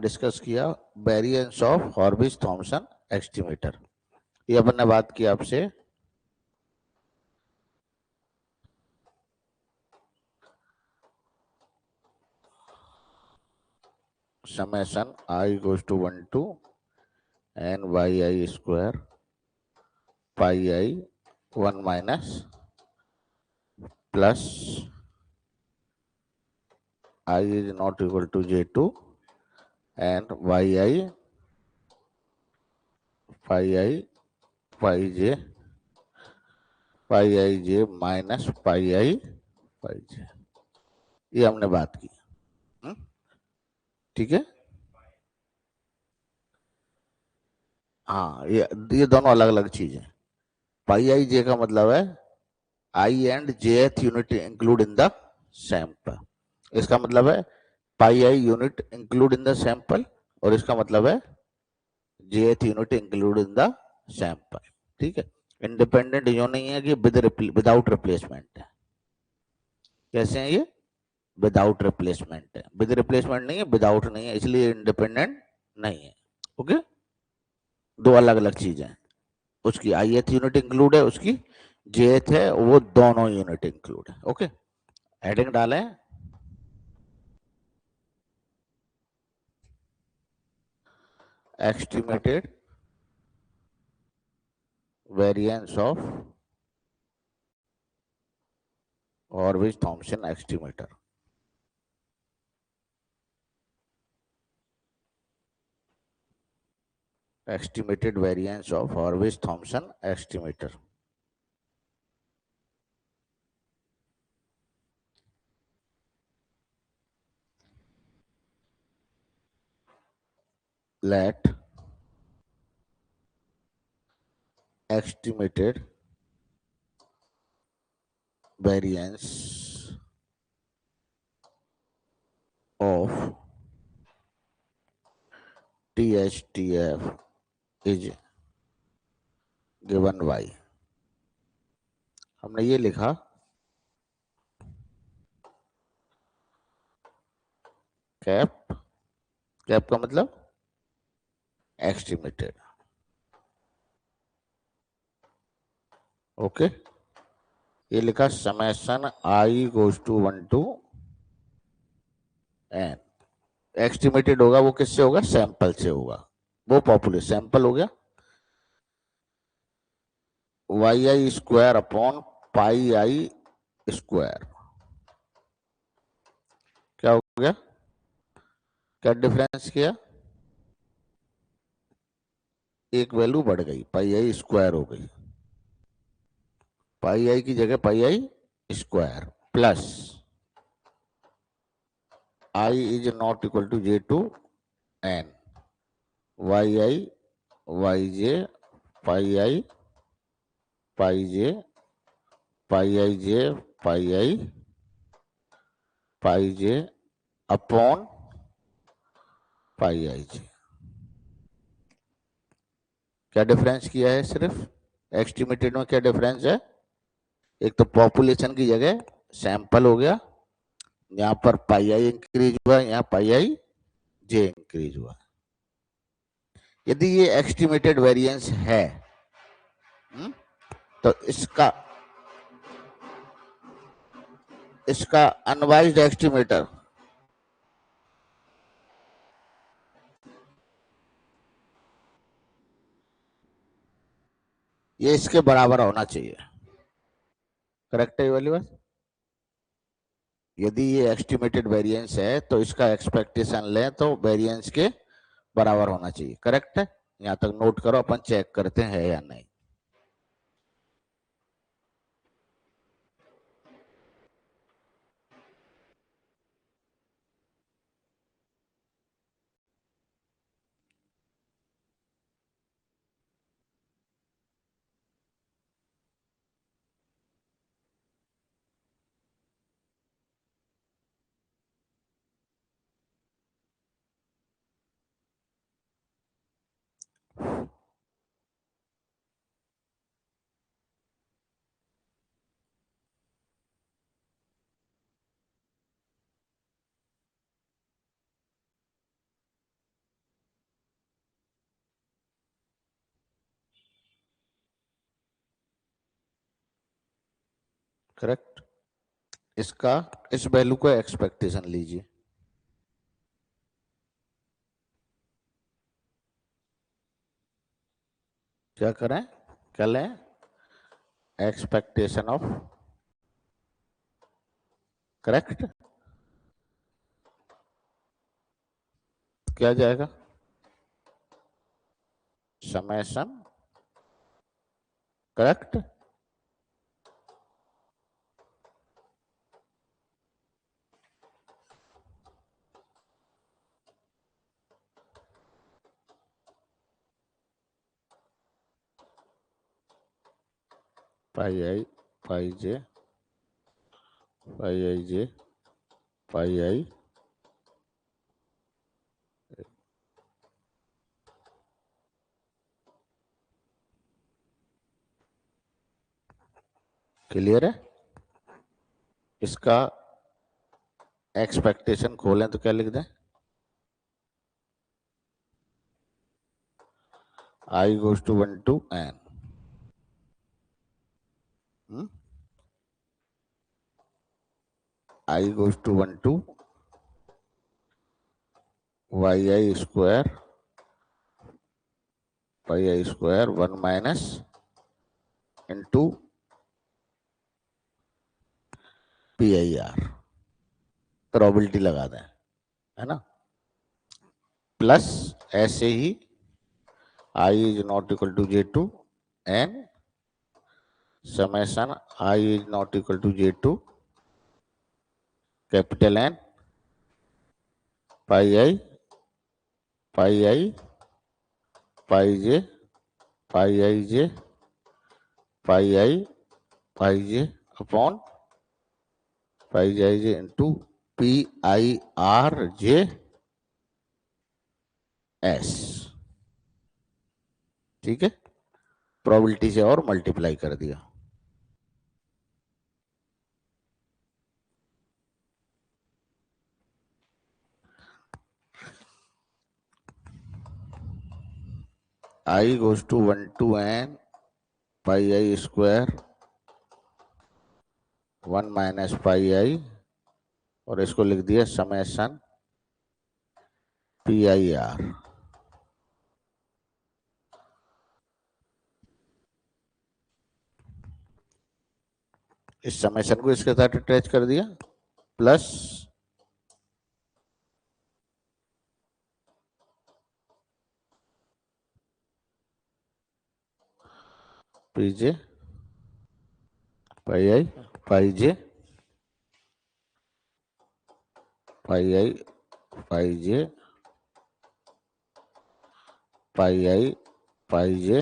Discuss किया variance of Horvitz Thompson estimator. ये अपन ने बात की आपसे summation I goes to 1 to n Y I square pi I 1 minus plus I is not equal to j2 and Y I pi I J minus pi J. ये हमने बात की। ठीक है। हाँ, ये दोनों अलग अलग चीज है। पाई आई जे का मतलब है I and jth unit include in the sample. इसका मतलब है pi I unit include in the sample, और इसका मतलब है jth unit include in the sample. ठीक है। इंडिपेंडेंट जो नहीं है कि विदाउट रिप्लेसमेंट है। कैसे है ये? विदाउट रिप्लेसमेंट है। विद रिप्लेसमेंट नहीं है, विदाउट नहीं है, इसलिए इंडिपेंडेंट नहीं है। ओके, दो अलग अलग चीजें हैं। उसकी आई एथ यूनिट इंक्लूड है, उसकी जेथ है, वो दोनों यूनिट इंक्लूड है। ओके, हेडिंग डालें। Estimated variance of Horvitz Thompson estimator. estimated variance of Horwitz Thompson estimator. Let estimated variance of THTF is given by। हमने ये लिखा कैप। कैप का मतलब एस्टिमेटेड। ओके, ये लिखा summation I goes to 1 to n। Estimated होगा वो किससे होगा? सैंपल से होगा। वो पॉपुलेशन सैंपल हो गया। Y I square upon pi I square. क्या हो गया? क्या डिफरेंस किया? एक वैल्यू बढ़ गई, पाई आई स्क्वायर हो गई। पाई आई की जगह pi I square plus I is not equal to j2 n Y J pi I J pi J pi J upon pi I J. क्या डिफरेंस किया है? सिर्फ एस्टिमेटेड में क्या डिफरेंस है? एक तो पॉपुलेशन की जगह सैंपल हो गया, यहाँ पर पाई आई इंक्रीज हुआ, यहाँ पाई आई जे इंक्रीज हुआ। यदि ये एस्टिमेटेड वेरिएंस है तो इसका अनवाइज्ड एस्टिमेटर ये इसके बराबर होना चाहिए। करेक्ट है ये वाली बात? यदि ये एस्टिमेटेड वेरिएंस है तो इसका एक्सपेक्टेशन लें तो वेरिएंस के बराबर होना चाहिए। करेक्ट है? यहां तक नोट करो, अपन चेक करते हैं या नहीं। करेक्ट। इसका इस वैल्यू का एक्सपेक्टेशन लीजिए। क्या करें, क्या लें, एक्सपेक्टेशन ऑफ, करेक्ट। क्या जाएगा, summation, correct. Pi I, pi J, pi I J, pi I. Clear है। इसका एक्सपेक्टेशन खोलें तो क्या लिख दें, I goes to 1 to n। I goes to 1 to Y I square, pi I square 1 minus into P I R, probability लगा दें, है ना। प्लस ऐसे ही I is not equal to J to N, summation I is not equal to J to capital N, pi I, pi I, pi J, pi I J, pi I, pi J upon pi J I J into P I R J S. ठीक है, probability से और multiply कर दिया। I goes to 1 to n pi I square 1 minus pi I, और इसको लिख दिया समेशन पी आई आर। इस समेशन को इसके साथ अटैच कर दिया, plus P J, pi I, pi J, pi I, pi J, pi I, pi J,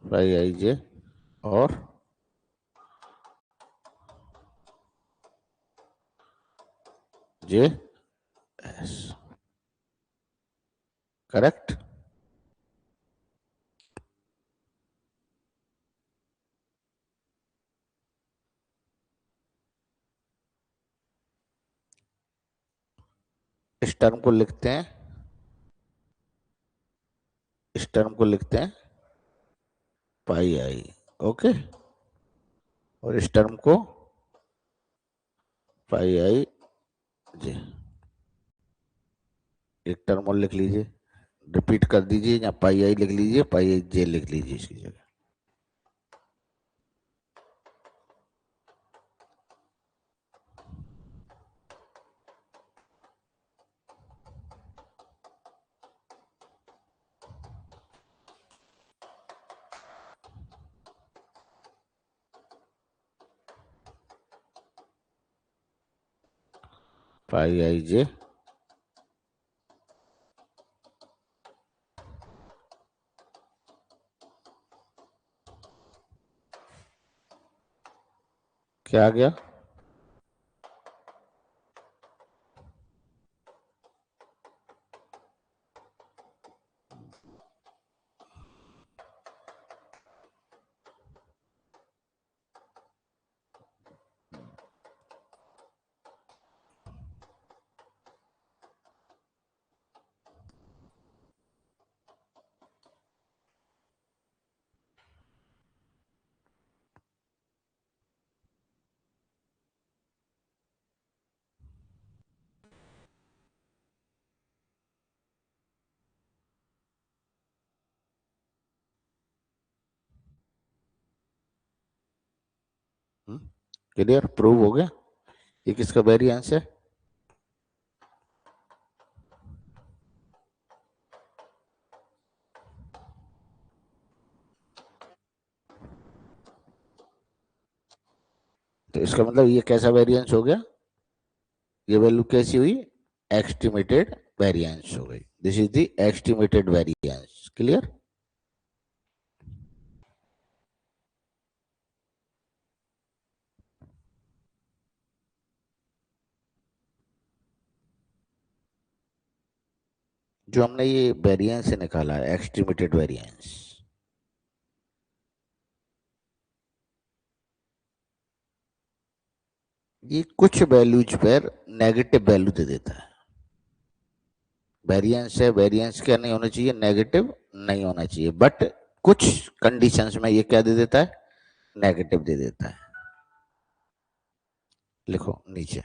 pi आई जे, और जे एस, करेक्ट। इस टर्म को लिखते हैं, इस टर्म को लिखते हैं पाई आई, ओके। और इस टर्म को पाई आई जे। एक टर्म और लिख लीजिए, रिपीट कर दीजिए, या पाई आई लिख लीजिए, पाई आई जे लिख लीजिए इसकी जगह। पाई आई जे क्या आ गया, क्लियर, प्रूव हो गया। ये किसका वेरिएंस है? तो इसका मतलब ये कैसा वेरिएंस हो गया? ये वैल्यू कैसी हुई? एस्टिमेटेड वेरिएंस हो गई। This is the estimated variance. Clear? जो हमने ये वेरिएंस निकाला है, एस्टिमेटेड वेरिएंस, ये कुछ वैल्यूज पर नेगेटिव वैल्यू दे देता है। वेरिएंस है, वेरिएंस क्या नहीं होना चाहिए? नेगेटिव नहीं होना चाहिए, बट कुछ कंडीशंस में ये क्या दे देता है? नेगेटिव दे देता है। लिखो नीचे,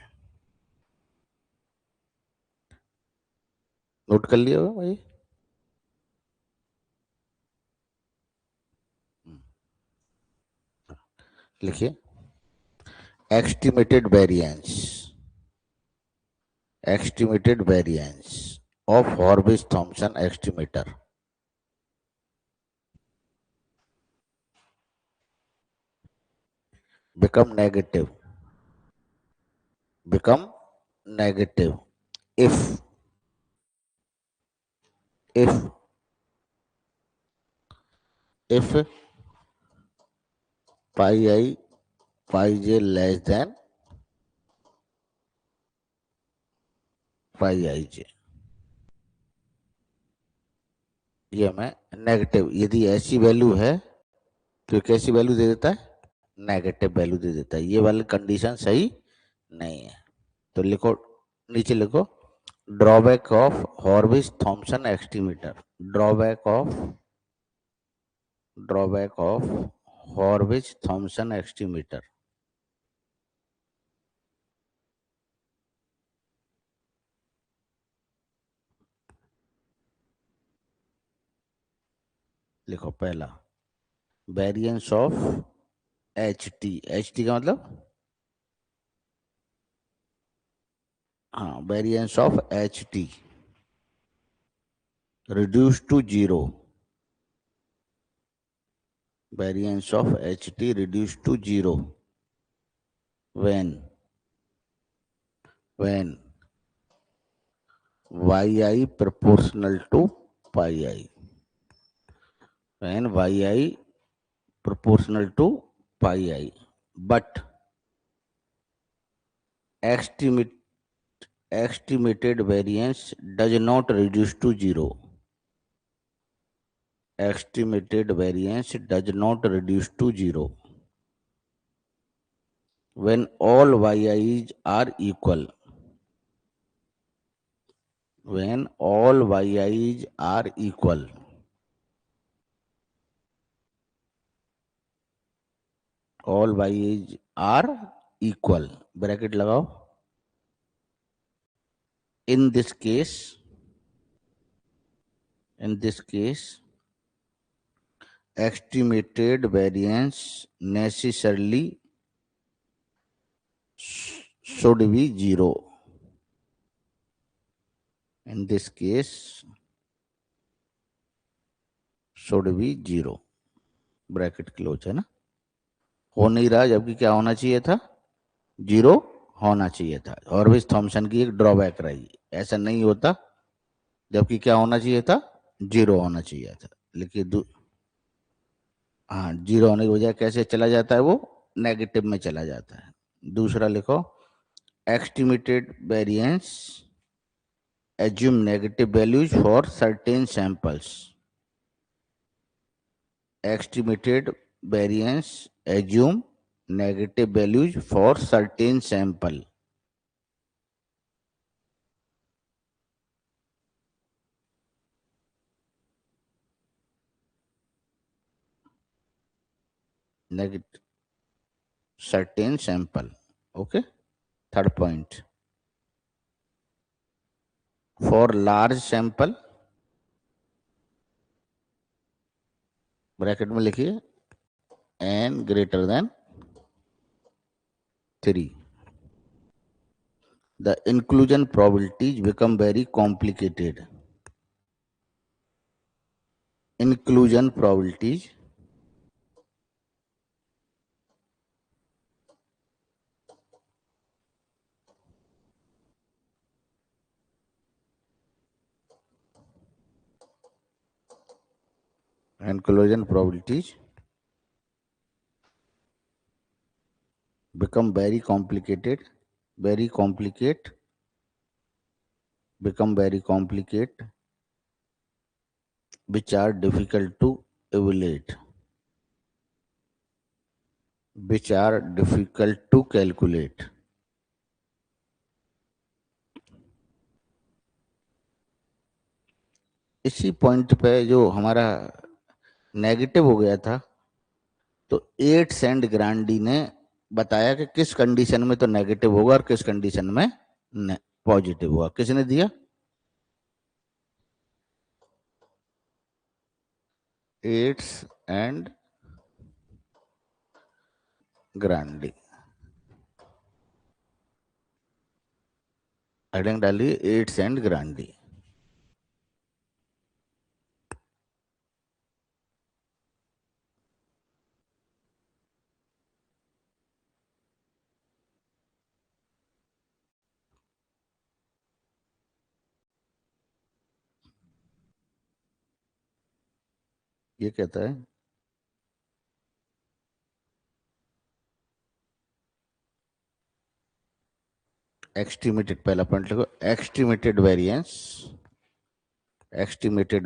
नोट कर लिया होगा भाई। लिखिए, estimated variance, estimated variance of Horvitz Thompson estimator become negative, become negative if if pi I pi j less than pi I j। ये हमें नेगेटिव, यदि ऐसी वैल्यू है तो कैसी वैल्यू दे देता है? नेगेटिव वैल्यू दे देता है। ये वाली कंडीशन सही नहीं है। तो लिखो, नीचे लिखो, drawback of Horvitz Thompson estimator, drawback of Horvitz Thompson estimator. लिखो पहला, variance of H T, H T का मतलब, हाँ, variance of H T reduce to zero, variance of H T reduce to zero when yi proportional to pi I, when yi proportional to pi I, but estimate estimated variance does not reduce to zero, estimated variance does not reduce to zero when all yi's are equal, when all yi's are equal, all yi's are equal, bracket लगाओ। in this case in this case estimated variance necessarily should be zero, in this case should be zero, bracket close है ना। हो नहीं रहा, जबकि क्या होना चाहिए था? जीरो होना चाहिए था। हॉर्विज थॉमसन की एक ड्रॉबैक रही, ऐसा नहीं होता, जबकि क्या होना चाहिए था? जीरो होना चाहिए था। लेकिन हाँ, जीरो होने की बजाय कैसे चला जाता है? वो नेगेटिव में चला जाता है। दूसरा लिखो, estimated variance assume negative values for certain samples, estimated variance assume negative values for certain sample, negative certain sample। okay, third point, for large sample, bracket में लिखिए n greater than 3. The inclusion probabilities become very complicated. Inclusion probabilities inclusion probabilities become very complicated, very complicate, become very complicate, which are difficult to evaluate, which are difficult to calculate. इसी point पे जो हमारा negative हो गया था, तो एट्स and Grundy ने बताया कि किस कंडीशन में तो नेगेटिव होगा और किस कंडीशन में पॉजिटिव होगा. किसने दिया? एट्स एंड ग्रांडी. हेडिंग डालिए एट्स एंड ग्रांडी. ये कहता है एस्टिमेटेड, पहला पॉइंट लिखो, estimated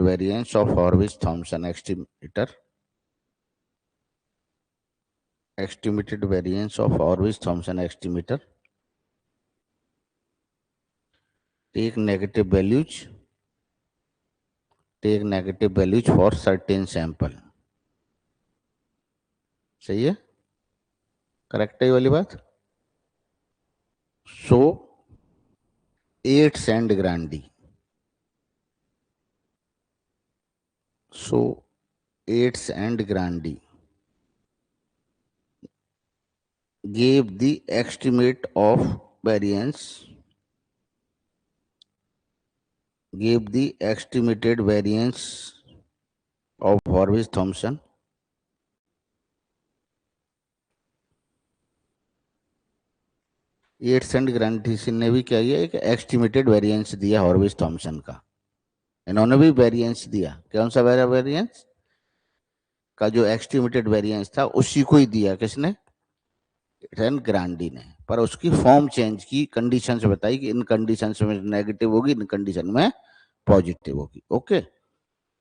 variance of Horvitz Thompson estimated variance of Horwitz Thompson estimator, take negative values for certain sample. सही है? करेक्ट है ये वाली बात? सो एट्स and ग्रांडी, gave the estimate of variance, gave the estimated variance of Horwitz Thompson Yates and Grundy ने भी क्या किया, एक एस्टिमेटेड वेरिएंस दिया हॉर्विज थॉमसन का. इन्होंने भी वेरिएंस दिया. कौन सा वेरिएंस का? जो एस्टिमेटेड वेरिएंस था उसी को ही दिया. किसने? एंड ग्रांडी ने. पर उसकी फॉर्म चेंज की, कंडीशंस बताई कि इन कंडीशंस में नेगेटिव होगी, इन कंडीशन में पॉजिटिव होगी. ओके.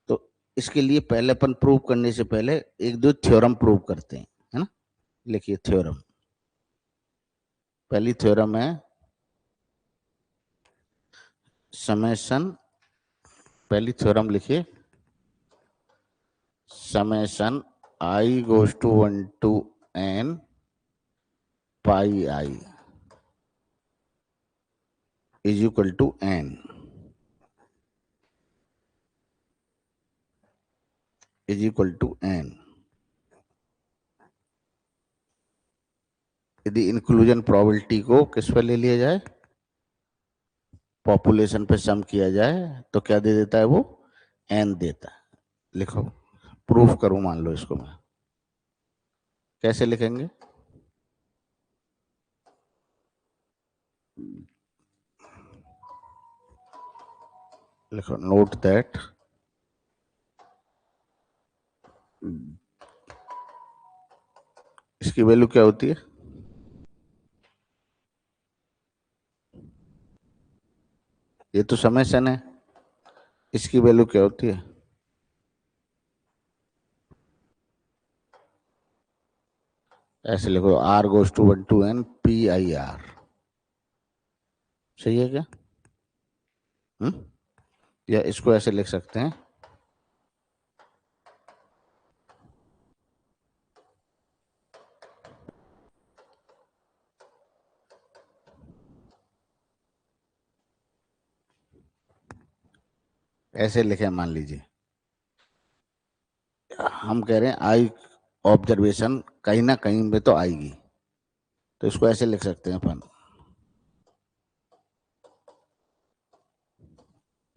तो इसके लिए पहले अपन प्रूव करने से पहले एक दो थ्योरम प्रूव करते हैं, है ना. लिखिए थ्योरम. पहली थ्योरम है समेशन. पहली थ्योरम लिखिए, summation I goes to 1 to n pi I is equal to n, is equal to n. यदि इंक्लूजन प्रोबेबिलिटी को किस पर ले लिया जाए, पॉपुलेशन पे सम किया जाए, तो क्या दे देता है वो? n देता है. लिखो, प्रूफ करूं मान लो इसको मैं. कैसे लिखेंगे? लिखो, नोट दैट इसकी वैल्यू क्या होती है? ये तो समेशन है, इसकी वैल्यू क्या होती है? ऐसे लिखो, r goes to 1 to n PIR. सही है क्या? या इसको ऐसे लिख सकते हैं, ऐसे लिखे. मान लीजिए हम कह रहे हैं आई ऑब्जर्वेशन कहीं ना कहीं में तो आएगी, तो इसको ऐसे लिख सकते हैं अपन,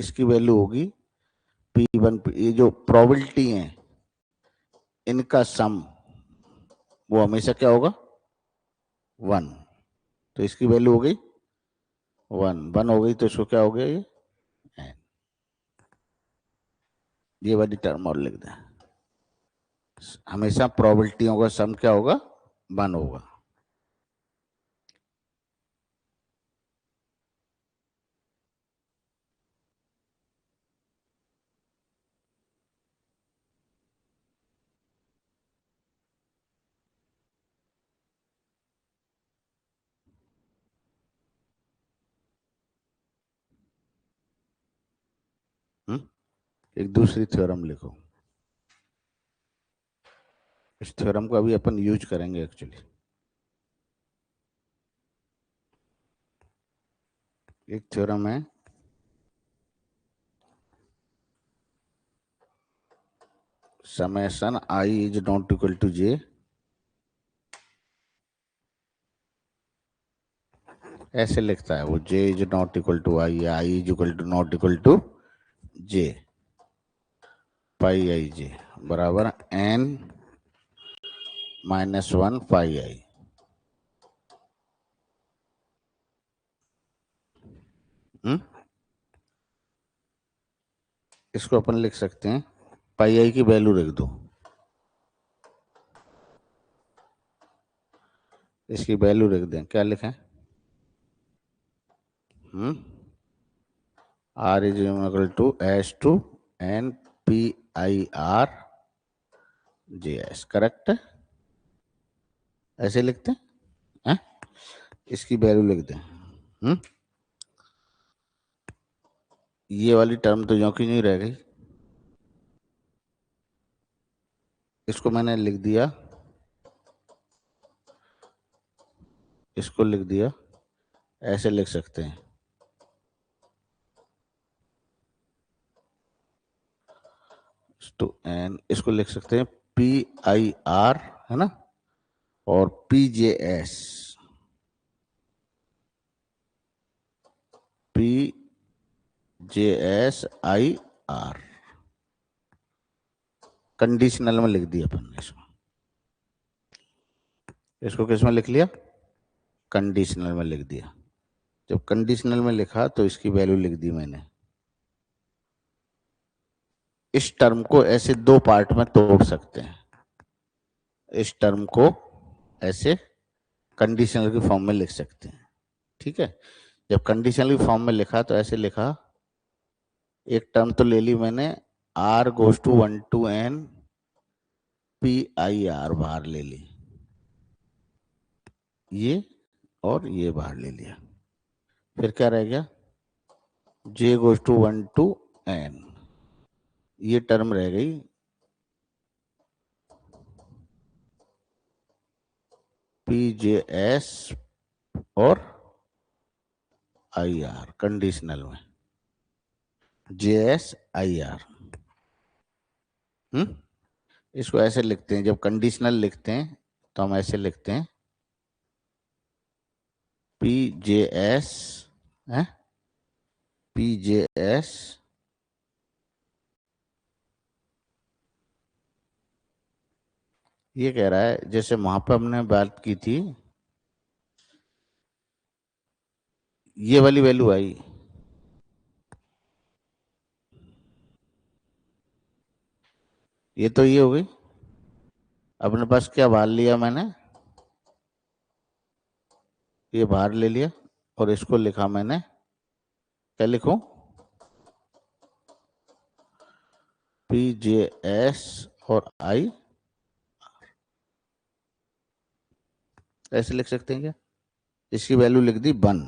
इसकी वैल्यू होगी P1, ये जो प्रोबेबिलिटी है इनका सम वो हमेशा क्या होगा 1। तो इसकी वैल्यू हो गई 1 हो गई, तो इसको क्या हो गया ये n। ये वाली टर्म और लिख दें, हमेशा प्रोबेबिलिटियों का सम क्या होगा 1 होगा। एक दूसरी थ्योरम लिखो, इस थ्योरम को अभी अपन यूज करेंगे एक्चुअली। एक थ्योरम है summation I is not equal to J, ऐसे लिखता है वो, J is not equal to I is equal to not equal to J, pi I J बराबर n -1 पाई आई। इसको अपन लिख सकते हैं, पाई आई की वैल्यू लिख दो, इसकी वैल्यू लिख दें, क्या लिखें r is equal to s to N p I R J s, correct है, ऐसे लिखते हैं। इसकी वैल्यू लिख दें। ये वाली टर्म तो जो की नहीं रह गई, इसको मैंने लिख दिया, इसको लिख दिया, ऐसे लिख सकते हैं टू एन, इसको लिख सकते हैं पी आई आर, है ना, और P J S, P J S I are, conditional में लिख दिया अपन ने इसको। इसको किस में लिख लिया, कंडीशनल में लिख दिया। जब कंडीशनल में लिखा तो इसकी वैल्यू लिख दी मैंने। इस टर्म को ऐसे दो पार्ट में तोड़ सकते हैं, इस टर्म को ऐसे कंडीशनल की फॉर्म में लिख सकते हैं, ठीक है। जब कंडीशनल की फॉर्म में लिखा तो ऐसे लिखा, एक टर्म तो ले ली मैंने, r goes to 1 to n p I r बाहर ले ली, ये और ये बाहर ले लिया, फिर क्या रह गया, j goes to 1 to n, ये टर्म रह गई, पी जे एस और आई आर कंडीशनल में, जे एस आई आर। इसको ऐसे लिखते हैं, जब कंडीशनल लिखते हैं तो हम ऐसे लिखते हैं पी जे एस, है पी जे एस ये कह रहा है, जैसे वहां पर हमने बात की थी, ये वाली वैल्यू आई, ये तो ये हो गई, अपने पास क्या बाहर लिया मैंने, ये बाहर ले लिया, और इसको लिखा मैंने, क्या लिखूं, पी जे एस और आई, ऐसे लिख सकते हैं क्या, इसकी वैल्यू लिख दी 1,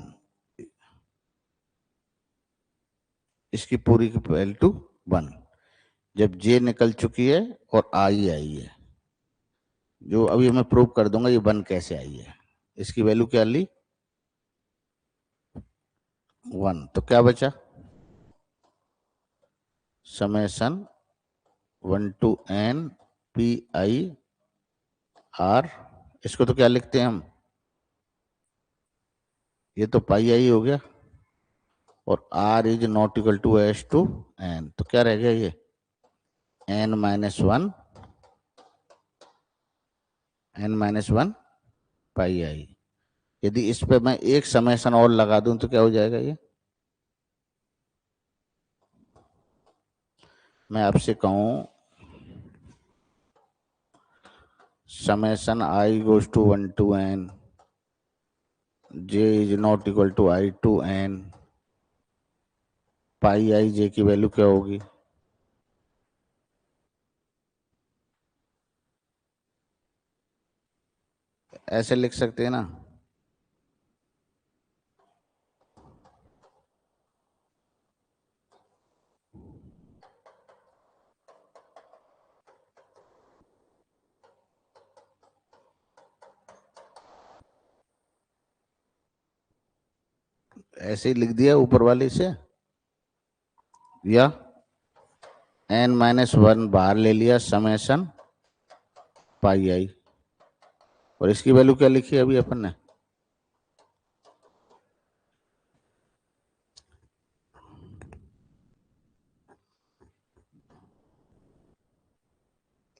इसकी पूरी की वैल्यू 1, जब जे निकल चुकी है और आई आई है, जो अभी मैं प्रूव कर दूंगा ये 1 कैसे आई है। इसकी वैल्यू क्या ली 1, तो क्या बचा, summation 1 to n p I R, इसको तो क्या लिखते हैं हम ये तो पाई आई हो गया, और r is not equal to s to n, तो क्या रह गया ये n-1 n-1 पाई आई। यदि इस पे मैं एक समेशन और लगा दूं तो क्या हो जाएगा ये, मैं आपसे कहूं summation I goes to 1 to n j is not equal to i to n, pi I j की वैल्यू क्या होगी, ऐसे लिख सकते हैं ना। ऐसे ही लिख दिया ऊपर वाले से, या n-1 बाहर ले लिया समेशन पाई आई, और इसकी वैल्यू क्या लिखी है अभी अपन ने,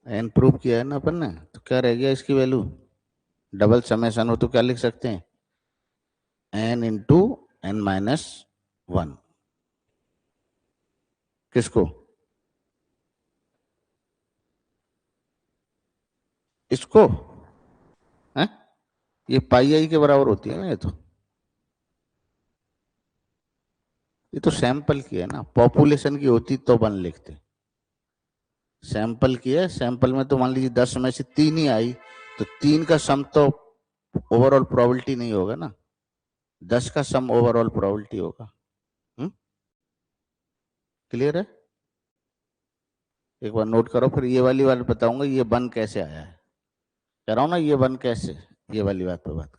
n प्रूव किया है ना अपन ने, तो क्या रह गया इसकी वैल्यू, डबल समेशन हो तो क्या लिख सकते हैं n इंटू n-1, किसको, इसको है, ये पाई आई के बराबर होती है ना, ये तो सैंपल की है ना, पॉपुलेशन की होती तो वन लिखते, सैंपल की है, सैंपल में तो मान लीजिए 10 में से 3 ही आई, तो 3 का सम तो ओवरऑल प्रोबेबिलिटी नहीं होगा ना, 10 का सम ओवरऑल प्रोबेबिलिटी होगा। क्लियर है, एक बार नोट करो, फिर ये वाली बात बताऊंगा ये वन कैसे आया है, कह रहा हूं ना ये वन कैसे, ये वाली बात पे बात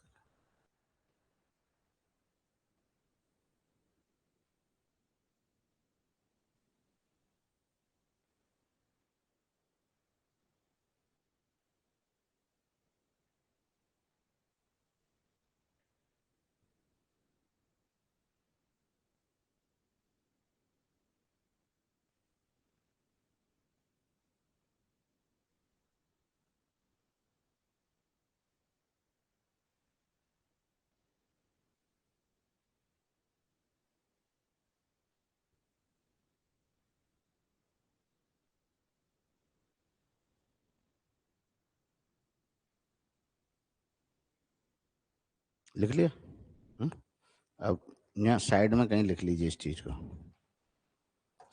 लिख लिया। हम्म? अब यहाँ साइड में कहीं लिख लीजिए इस चीज को,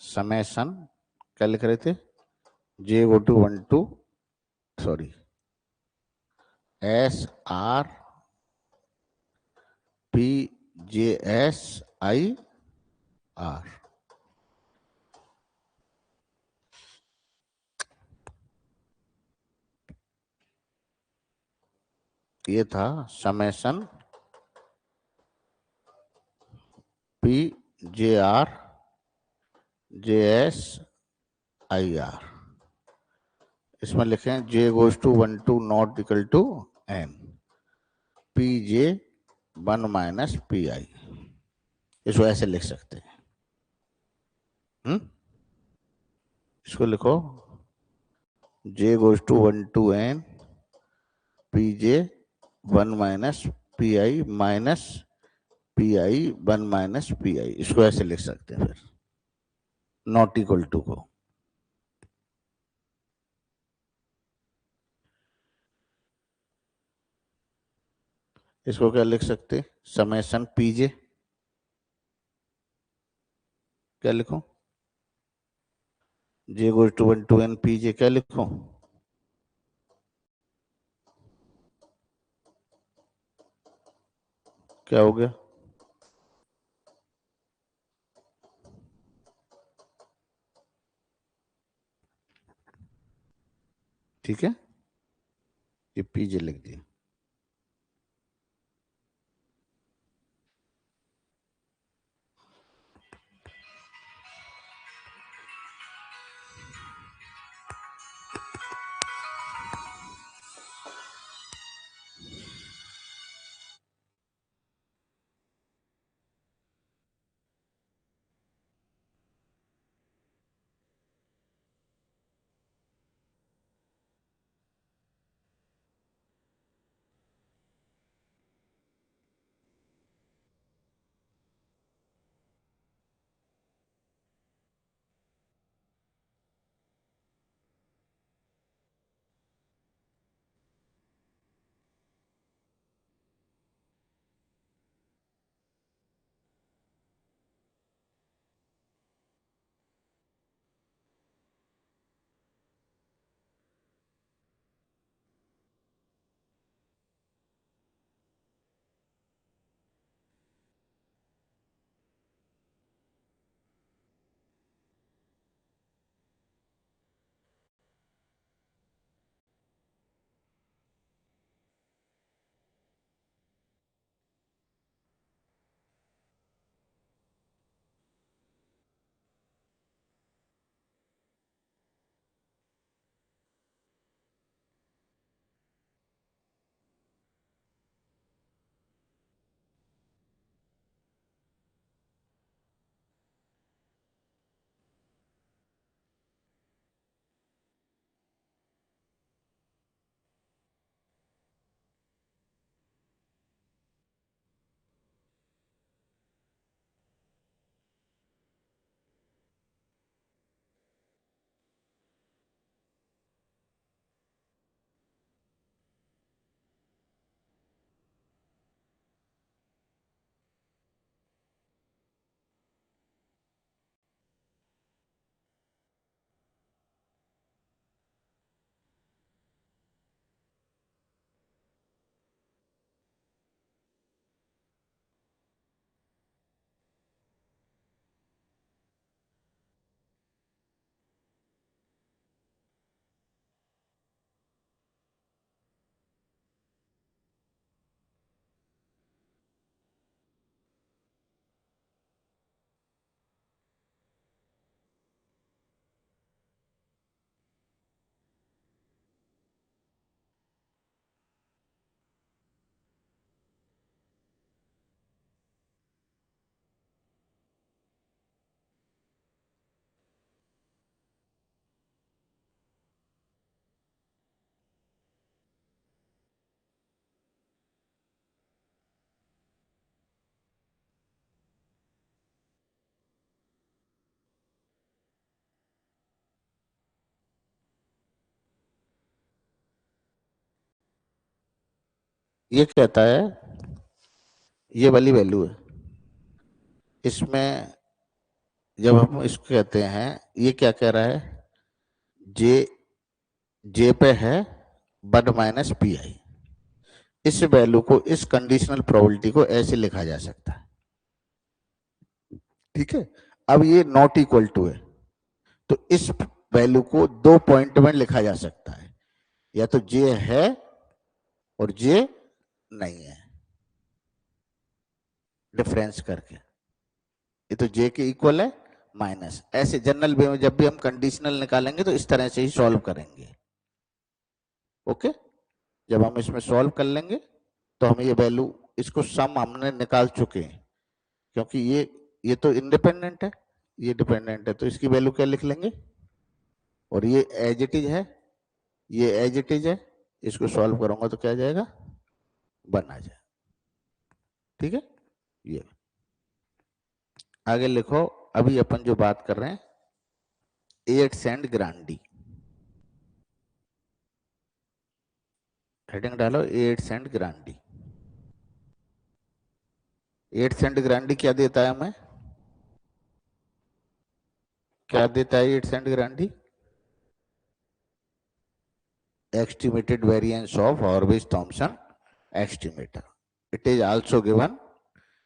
समेशन क्या लिख रहे थे, J go to 1 to, sorry, S R P J S I R, ये था summation P J R J S I R, इसमें लिखें J goes to 1 to not equal to N P J 1 - P I, इसको ऐसे लिख सकते हैं। इसको लिखो J goes to 1 to N P J 1 - P I minus P I 1 - P I, इसको ऐसे लिख सकते हैं फिर, नॉट इक्वल टू को, इसको क्या लिख सकते, समेशन पीजे, क्या लिखो, J goes to 1 to N पीजे, क्या लिखो, क्या हो गया, ठीक है, ये पीजे लिख दिया। ये कहता है, ये वाली वैल्यू है, इसमें जब हम इसको कहते हैं, ये क्या कह रहा है, जे जे पे है 1 - pi। इस वैल्यू को, इस कंडीशनल प्रोबेबिलिटी को ऐसे लिखा जा सकता है, ठीक है। अब ये नॉट इक्वल टू है, तो इस वैल्यू को 2 पॉइंट में लिखा जा सकता है, या तो जे है और जे नहीं है, डिफरेंस करके। ये तो जे के इक्वल है माइनस, ऐसे जनरल वे में जब भी हम कंडीशनल निकालेंगे तो इस तरह से ही सॉल्व करेंगे। ओके, जब हम इसमें सॉल्व कर लेंगे तो हमें ये वैल्यू, इसको सम हमने निकाल चुके हैं, क्योंकि ये तो इंडिपेंडेंट है, ये डिपेंडेंट है, तो इसकी वैल्यू क्या लिख लेंगे, और ये एज इट इज है, ये एज इट इज है, इसको सॉल्व करूंगा तो क्या आ जाएगा, 1 आ जाए, ठीक है। ये आगे लिखो, अभी अपन जो बात कर रहे हैं एट्स एंड ग्रांडी, हेडिंग डालो एट्स एंड ग्रांडी। एट्स एंड ग्रांडी क्या देता है हमें, क्या देता है एट्स and ग्रांडी, estimated variance of Horvitz-Thompson estimator. It is also given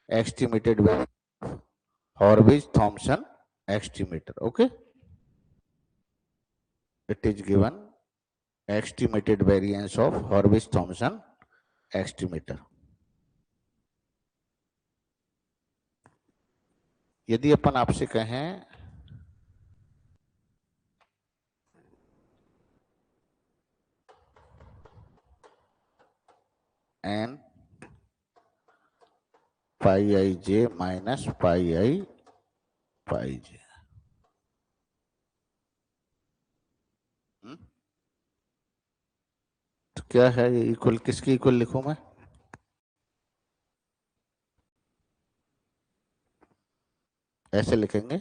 estimated variance of Horvitz-Thompson estimator. Okay, it is given estimated variance of Horvitz-Thompson estimator. यदि अपन आपसे कहें n pi I j minus pi I pi j, तो क्या है ये equal, किसकी equal लिखूं मैं, ऐसे लिखेंगे,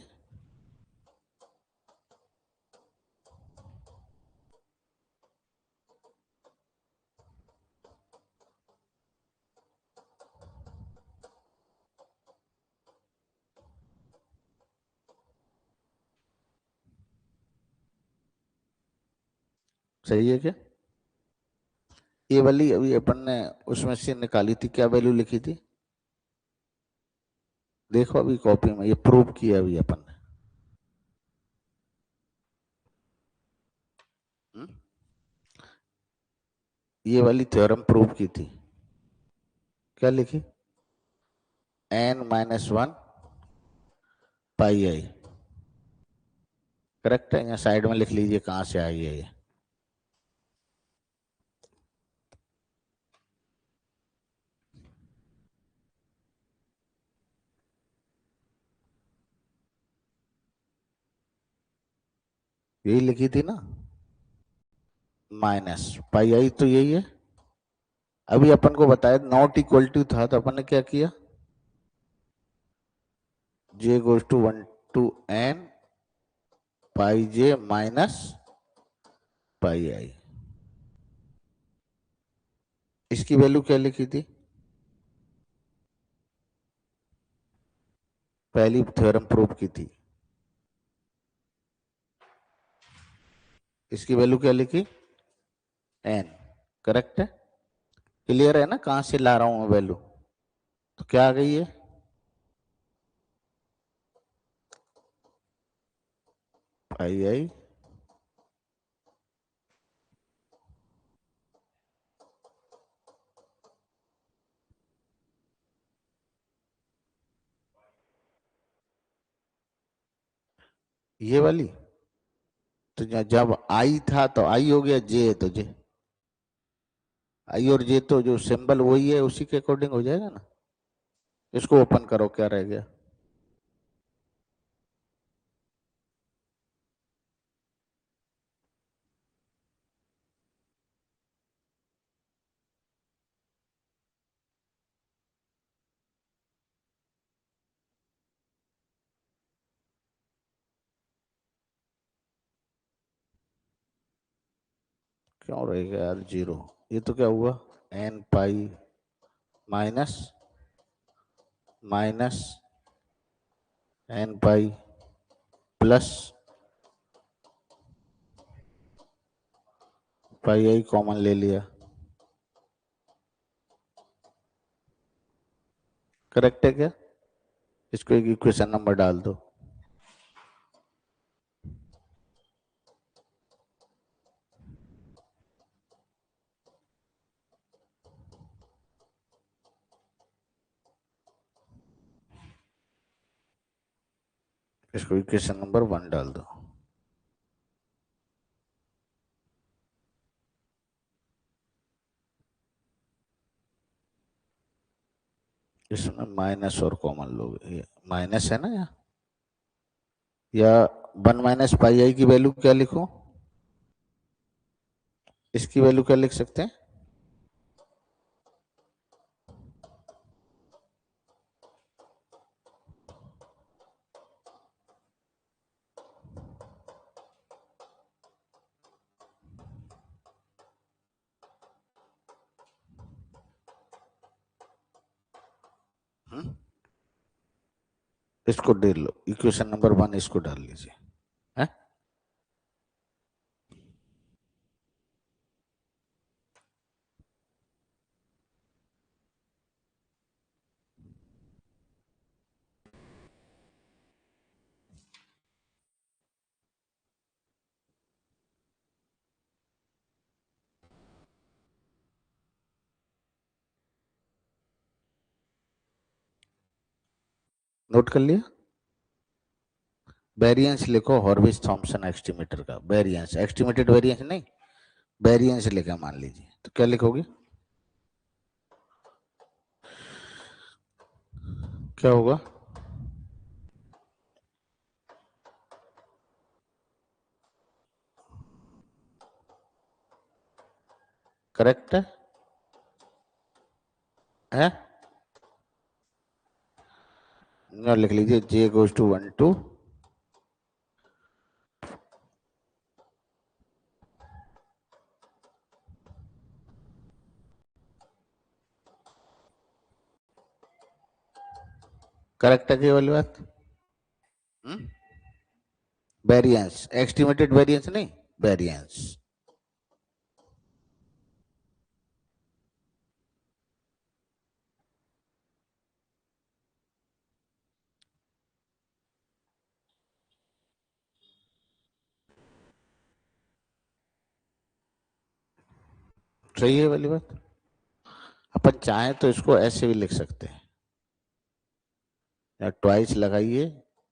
सही है क्या। ये वाली अभी अपन ने उसमें से निकाली थी, क्या वैल्यू लिखी थी, देखो अभी कॉपी में, ये प्रूव किया अभी अपन ने। ये वाली थ्योरम प्रूव की थी, क्या लिखी, n-1 पाई आई, करेक्ट है, यहाँ साइड में लिख लीजिए कहां से आई है ये। यही लिखी थी ना, माइनस पाई आई तो यही है। अभी अपन को बताया नॉट इक्वल टू था, तो अपन ने क्या किया, j goes to 1 to n pi j minus pi I, इसकी वैल्यू क्या लिखी थी, पहली थ्योरम प्रूव की थी, इसकी वैल्यू क्या लिखी, n, करेक्ट है, क्लियर है ना कहां से ला रहा हूं मैं वैल्यू, तो क्या आ गई है, पाई आई ये वाली, तो जब आई था तो आई हो गया, जे है तो जे, आई और जे तो जो सिंबल वही है, उसी के अकॉर्डिंग हो जाएगा ना। इसको ओपन करो, क्या रह गया, क्यों रह गया यार जीरो, ये तो क्या हुआ, n pi minus minus N pi plus pi I common ले लिया, करेक्ट है क्या? इसको एक इक्वेशन नंबर डाल दो। इसको इक्वेशन नंबर 1 डाल दो। इसमें माइनस और कॉमन लोगे, माइनस है ना या 1 माइनस पाई आई की वैल्यू क्या लिखो, इसकी वैल्यू क्या लिख सकते हैं? इसको डाल लो, इक्वेशन नंबर 1 इसको डाल लीजिए, है? नोट कर लिया? वेरिएंस लिखो, हॉर्विज थॉम्सन एस्टिमेटर का वेरिएंस, एस्टिमेटेड वेरिएंस नहीं, वेरिएंस लिखा मान लीजिए, तो क्या लिखोगे? क्या होगा? करेक्ट है? लिख लीजिए j goes to 1 to correct है ये वाली बात? वेरिएंस, एस्टिमेटेड वेरिएंस नहीं, वेरिएंस। सही है वाली बात? अपन चाहे तो इसको ऐसे भी लिख सकते हैं, या ट्वाइस लगाइए,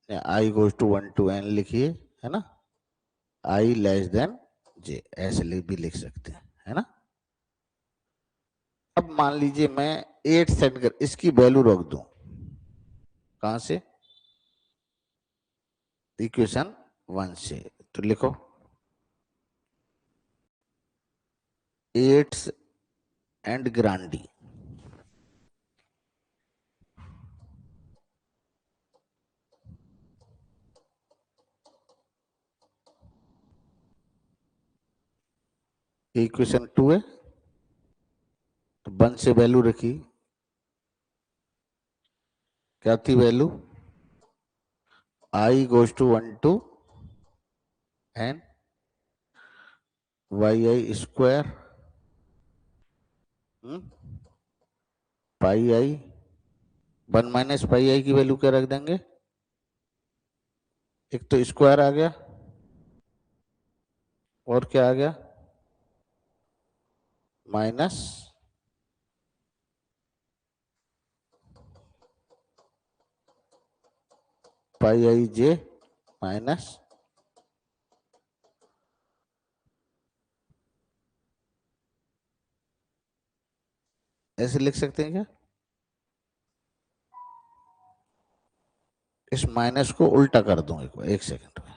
या आई गोज टू 1 टू n लिखिए, है ना, आई लेस देन जे, ऐसे भी लिख सकते हैं, है ना? अब मान लीजिए मैं 8 सेट कर इसकी वैल्यू रख दूं, कहां से? इक्वेशन 1 से, तो लिखो 8 एंड ग्रांडी, इक्वेशन 2 है, तो 1 से वैल्यू रखी, क्या थी value? I goes to 1 to N Y I square pi I, 1 minus pi I की वैल्यू क्या रख देंगे? एक तो स्क्वायर आ गया, और क्या आ गया? माइनस पाई आई जे माइनस, ऐसे लिख सकते हैं क्या? इस माइनस को उल्टा कर दूं एक सेकंड में।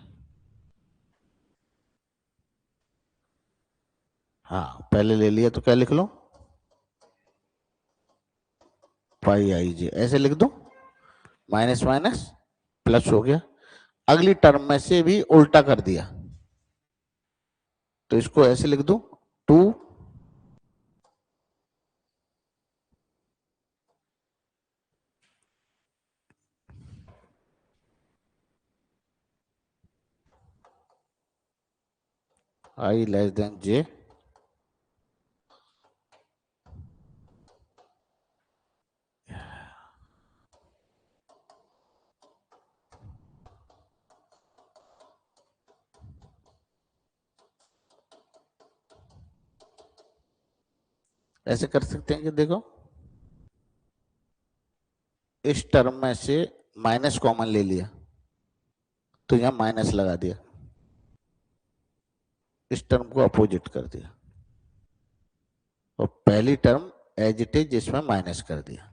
हाँ पहले ले लिया तो क्या लिख लो? पाई आई जे, ऐसे लिख दो, माइनस माइनस प्लस हो गया, अगली टर्म में से भी उल्टा कर दिया, तो इसको ऐसे लिख दो 2 आई लेस देन जे, ऐसे कर सकते हैं कि देखो इस टर्म में से माइनस कॉमन ले लिया तो यहां माइनस लगा दिया, इस टर्म को अपोजिट कर दिया और पहली टर्म एज इट इज इसमें माइनस कर दिया,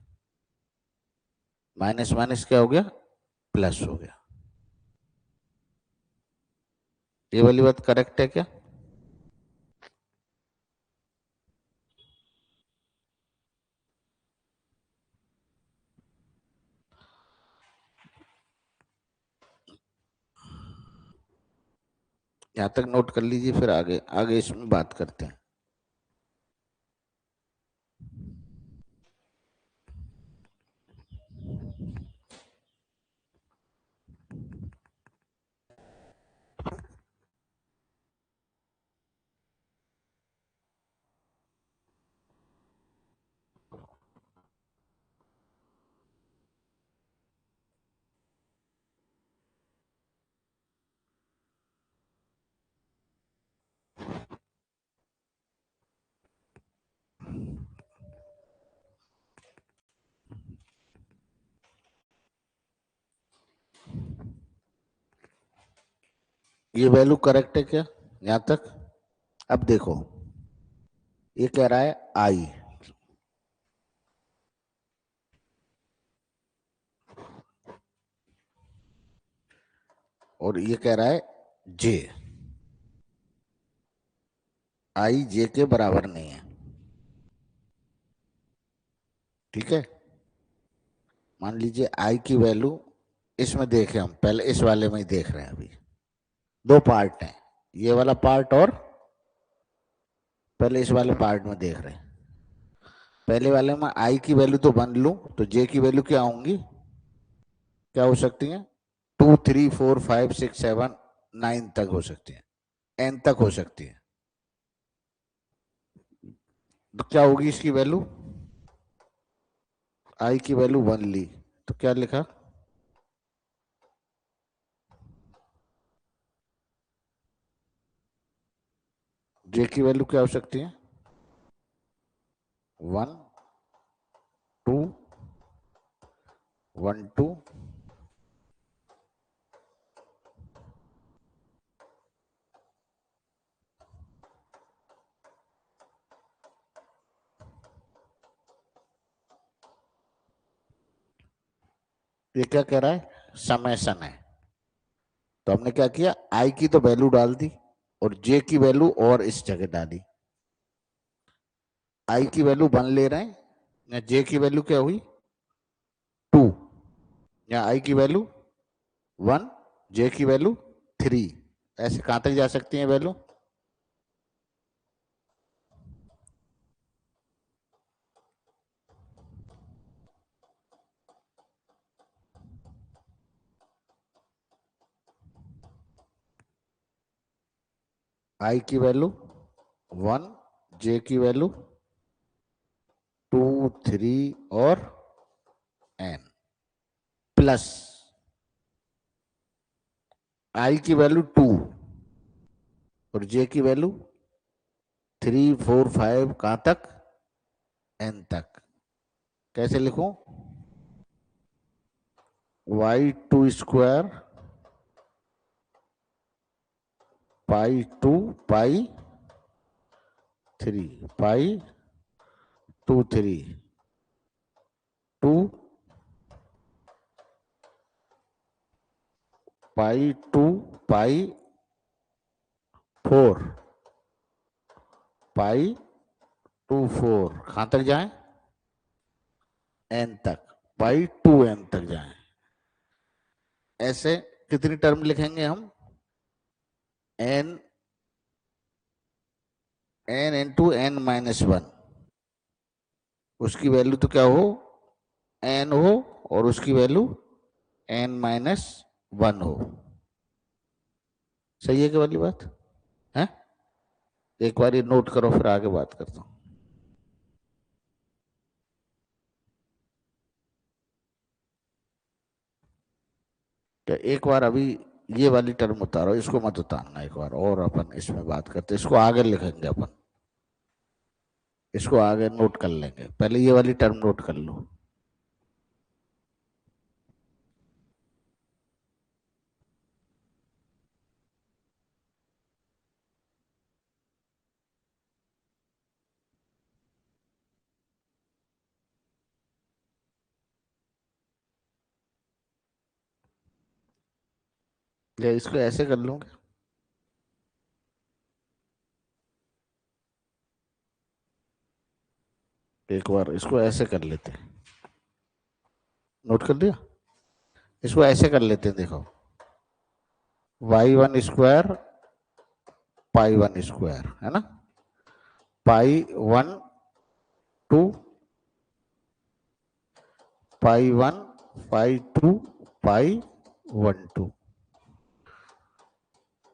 माइनस माइनस क्या हो गया, प्लस हो गया। ये वाली बात करेक्ट है क्या? यहां तक नोट कर लीजिए, फिर आगे आगे इसमें बात करते हैं। ये वैल्यू करेक्ट है क्या यहां तक? अब देखो ये कह रहा है आई, और ये कह रहा है जे, आई जे के बराबर नहीं है, ठीक है। मान लीजिए आई की वैल्यू, इसमें देखें हम पहले इस वाले में ही देख रहे हैं, अभी दो पार्ट हैं, ये वाला पार्ट और पहले इस वाले पार्ट में देख रहे हैं। पहले वाले में आई की वैल्यू तो वन लूं तो जे की वैल्यू क्या होंगी, क्या हो सकती है, 2 3 4 5 6 7 9 तक हो सकती है, एन तक हो सकती है। तो क्या होगी इसकी वैल्यू, आई की वैल्यू वन ली तो क्या लिखा, जे की वैल्यू क्या हो सकती है, 1 2 1 2। ये क्या कह रहा है, समेशन है। तो हमने क्या किया, आई की तो वैल्यू डाल दी और जे की वैल्यू और इस जगह डाली। आई की वैल्यू वन ले रहे हैं, या जे की वैल्यू क्या हुई 2, या आई की वैल्यू 1, जे की वैल्यू 3। ऐसे कहां तक जा सकती है वैल्यू, आई की वैल्यू 1, जे की वैल्यू 2 3 और एन, प्लस आई की वैल्यू 2 और जे की वैल्यू 3 4 5 कहां तक, एन तक। कैसे लिखूं, y2 पाई 2 पाई 3 2 पाई 4 पाई 2 4 कहां तक जाए, एन तक, पाई 2 n तक जाए। ऐसे कितनी टर्म लिखेंगे हम, एन एन इंटू n-1, उसकी वैल्यू तो क्या हो, एन हो, और उसकी वैल्यू n-1 हो। सही है क्या वाली बात है? एक बार ये नोट करो, फिर आगे बात करता हूँ। तो एक बार अभी ये वाली टर्म उतारो, इसको मत उतारना, एक बार और अपन इसमें बात करते, इसको आगे लिखेंगे अपन, इसको आगे नोट कर लेंगे, पहले ये वाली टर्म नोट कर लो। या इसको ऐसे कर लूंगे, एक बार इसको ऐसे कर लेते हैं, नोट कर लिया, इसको ऐसे कर लेते हैं, देखो y1 स्क्वायर पाई 1 स्क्वायर है ना, पाई 1 2 पाई 1 पाई 2 पाई 1 2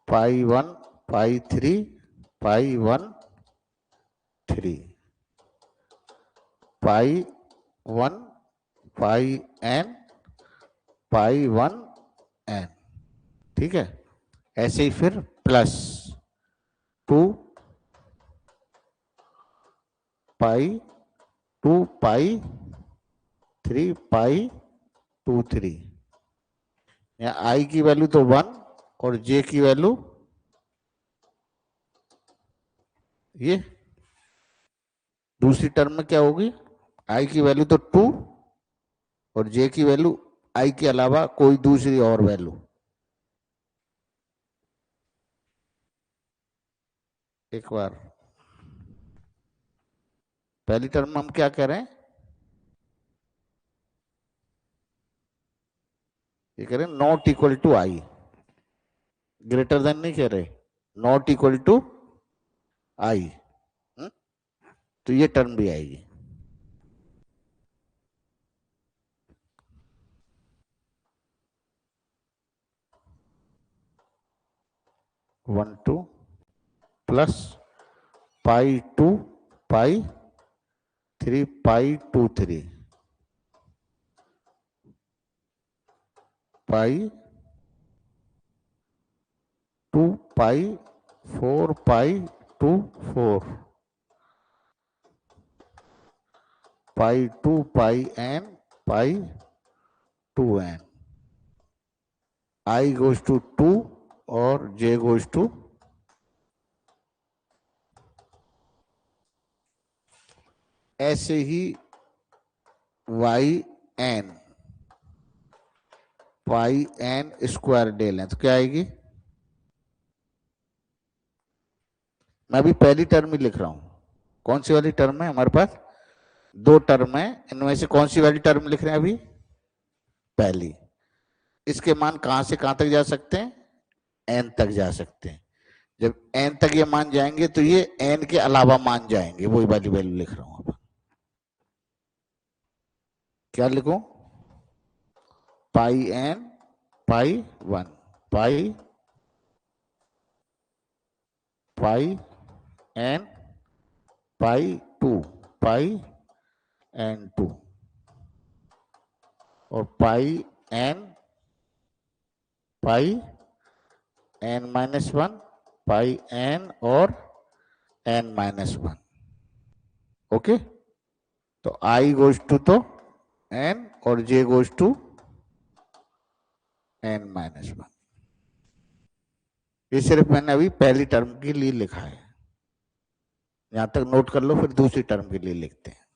पाई 1 पाई 3 पाई 1 3 पाई 1 पाई n पाई 1 n, ठीक है। ऐसे ही फिर +2 पाई 2 पाई 3 पाई 2 3। यहाँ i की वैल्यू तो 1 और j की वैल्यू ये दूसरी टर्म में क्या होगी, i की वैल्यू तो 2 और j की वैल्यू i के अलावा कोई दूसरी और वैल्यू। एक बार पहली टर्म में हम क्या कह रहे हैं, ये कह रहे हैं not equal to i, greater than नहीं कह रहे, नॉट इक्वल टू आई, तो ये टर्म भी आएगी। One two plus pi 2 pi 3 pi 2 3 pi 2 pi 4 pi 2 4 pi 2 pi n pi 2n, i goes to 2 और j गोज टू, ऐसे ही yn पाई n स्क्वायर ले लें तो क्या आएगी, मैं अभी पहली टर्म ही लिख रहा हूं, कौन सी वाली टर्म है हमारे पास, दो टर्म है, इनमें से कौन सी वाली टर्म लिख रहे हैं अभी, पहली। इसके मान कहां से कहां तक जा सकते हैं, n तक जा सकते हैं। जब n तक ये मान जाएंगे तो ये n के अलावा मान जाएंगे, वही वाली वैल्यू लिख रहा हूं अब। क्या लिखूं, पाई 1 पाई पाई n पाई 2 पाई n2 और पाई n पाई n-1 पाई n और n-1, ओके। तो i गोज टू तो n और j गोज टू n-1। ये सिर्फ मैंने अभी पहली टर्म के लिए लिखा है, यहां तक नोट कर लो, फिर दूसरी टर्म के लिए लिखते हैं।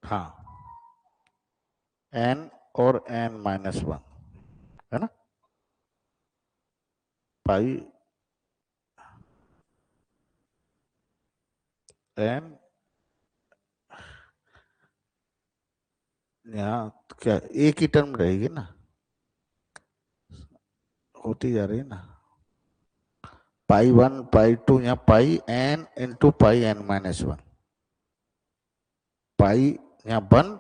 हाँ, n और n-1 है ना, पाई n, यहाँ क्या एक ही टर्म रहेगी ना, होती जा रही है ना, पाई 1 पाई 2, यहाँ पाई n इंटू पाई n-1, पाई यहाँ 1,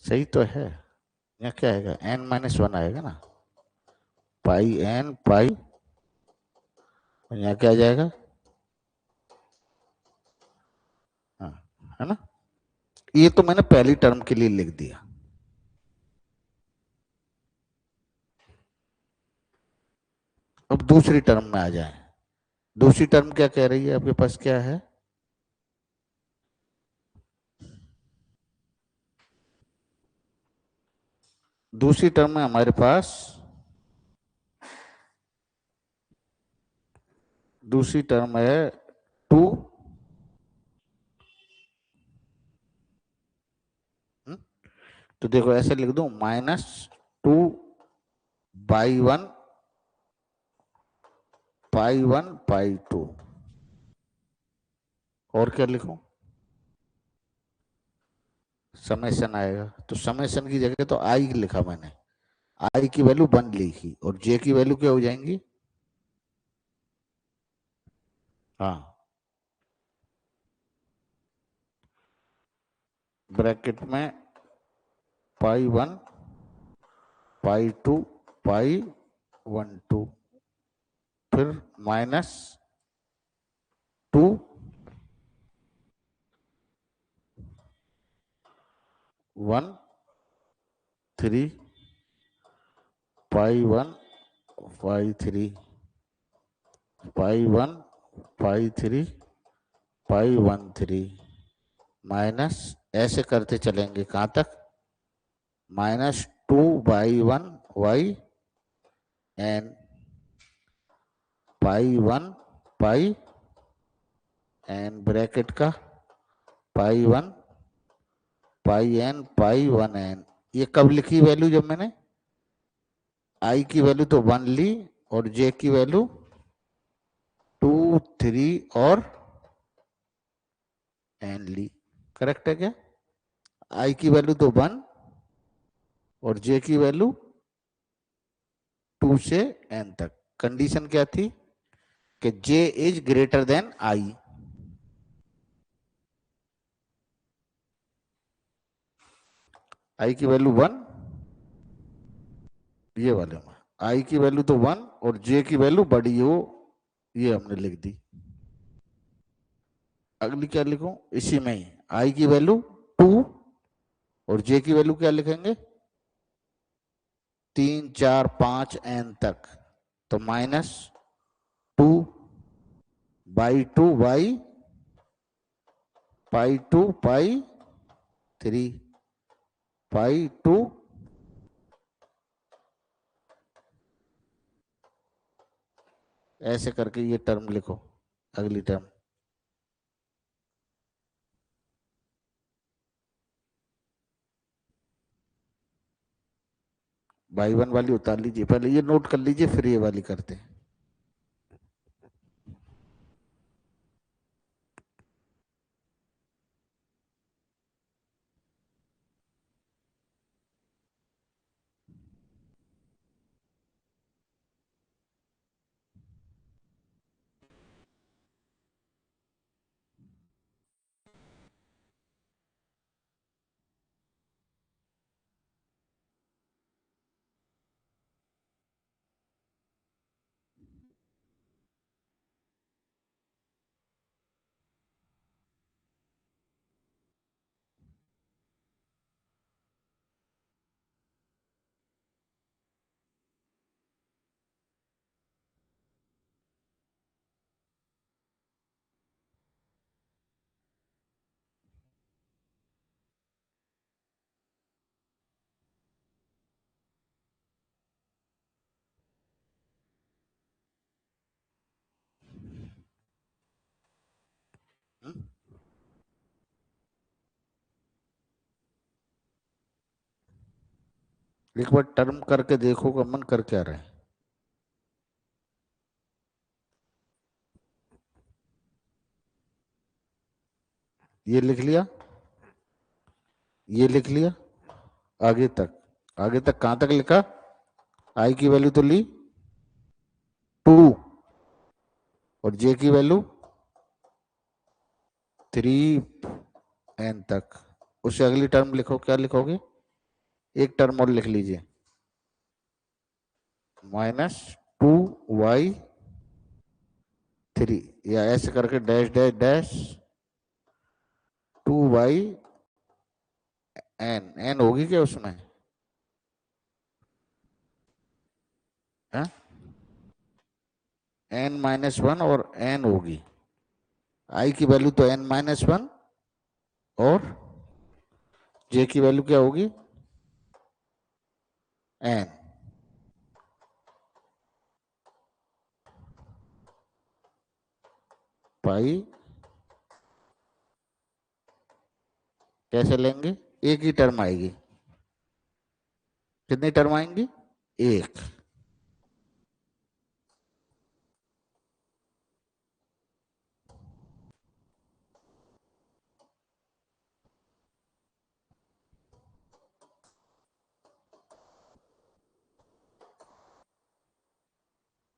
सही तो है, यहाँ क्या आएगा n-1 आएगा ना, पाई n पाई, और यहाँ क्या आ जाएगा, हाँ, है ना, ये तो मैंने पहली टर्म के लिए लिख दिया। अब दूसरी टर्म में आ जाए, दूसरी टर्म क्या कह रही है, आपके पास क्या है, दूसरी टर्म में हमारे पास, दूसरी टर्म है 2, तो देखो ऐसे लिख दूं, -2 पाई 1 पाई 2, और क्या लिखूं, समेशन आएगा, तो समेशन की जगह तो आई लिखा मैंने, आई की वैल्यू 1 लिखी, और जे की वैल्यू क्या हो जाएंगी, हाँ, ब्रैकेट में पाई 1 पाई 2 पाई 1 2, फिर -2 1 3 पाई 1 पाई 3 पाई 1 पाई 3 पाई 1 3, माइनस, ऐसे करते चलेंगे कहां तक, -2 पाई 1 वाई एन पाई 1 पाई एन ब्रैकेट का पाई 1 पाई एन पाई 1 एन, ये कब लिखी वैल्यू, जब मैंने आई की वैल्यू तो 1 ली, और जे की वैल्यू 2 3 और एन ली, करेक्ट है क्या, आई की वैल्यू तो 1 और जे की वैल्यू 2 से एन तक, कंडीशन क्या थी कि जे इज ग्रेटर देन आई, आई की वैल्यू 1, ये वाले में आई की वैल्यू तो 1 और जे की वैल्यू बड़ी हो, ये हमने लिख दी। अगली क्या लिखूं, इसी में ही आई की वैल्यू 2 और जे की वैल्यू क्या लिखेंगे, 3 4 5 एन तक, तो -2/2 पाई 2 पाई 3 पाई 2, ऐसे करके ये टर्म लिखो, अगली टर्म पाई 1 वाली उतार लीजिए, पहले ये नोट कर लीजिए, फिर ये वाली करते हैं। एक बार टर्म करके देखो कॉमन कर क्या रहे हैं। ये लिख लिया, ये लिख लिया, आगे तक, आगे तक कहां तक लिखा? आई की वैल्यू तो ली 2 और जे की वैल्यू 3n तक। उससे अगली टर्म लिखो, क्या लिखोगे? एक टर्म और लिख लीजिए, -2y3, या ऐसे करके dash dash dash 2y n होगी क्या उसमें? है n-1 और n होगी। आई की वैल्यू तो n-1 और जे की वैल्यू क्या होगी? n। पाई कैसे लेंगे? एक ही टर्म आएगी। कितनी टर्म आएंगी? एक।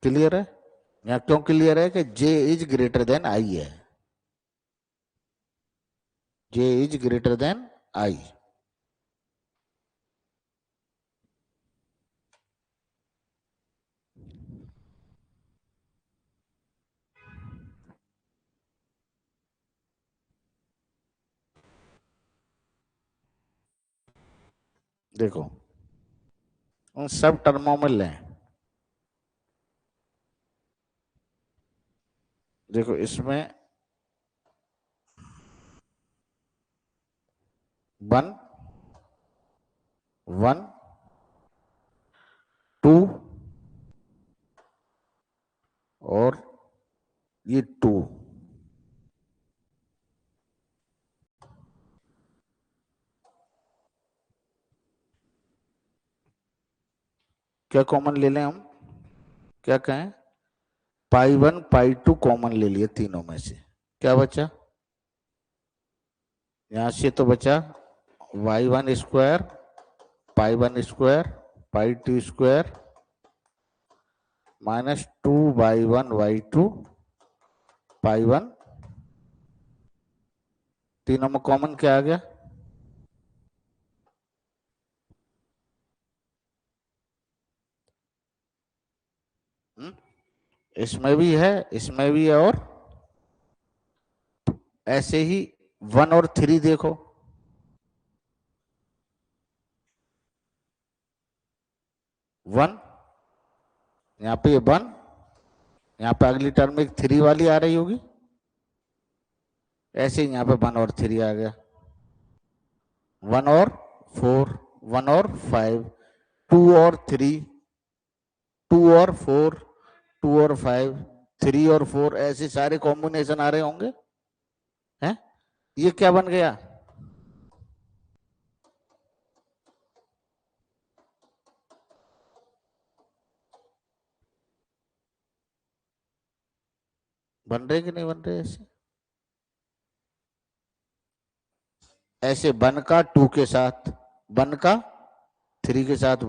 क्लियर है? यहाँ क्यों क्लियर है? कि जे इज ग्रेटर देन आई है। जे इज ग्रेटर देन आई। देखो उन सब टर्मों में लें। देखो इसमें 1 1 2 और ये 2, क्या कॉमन ले लें हम? क्या कहें? पाई 1 पाई 2 कॉमन ले लिए तीनों में से। क्या बचा? यहां से तो बचा y1 square pi 1 square pi 2 square -2y1 y2 पाई 1। तीनों में कॉमन क्या आ गया? हुँ? इसमें भी है, इसमें भी है, और ऐसे ही 1 और 3 देखो। 1, यहाँ पे 1, यहाँ पे अगली टर्म में 3 वाली आ रही होगी। ऐसे ही यहाँ पे 1 और 3 आ गया। 1 और 4, 1 और 5, 2 और 3, 2 और 4, 2 और 5, 3 और 4, ऐसे सारे कॉम्बिनेशन आ रहे होंगे। हैं? ये क्या बन गया? बन रहे कि नहीं बन रहे? ऐसे ऐसे 1 का 2 के साथ, 1 का 3 के साथ,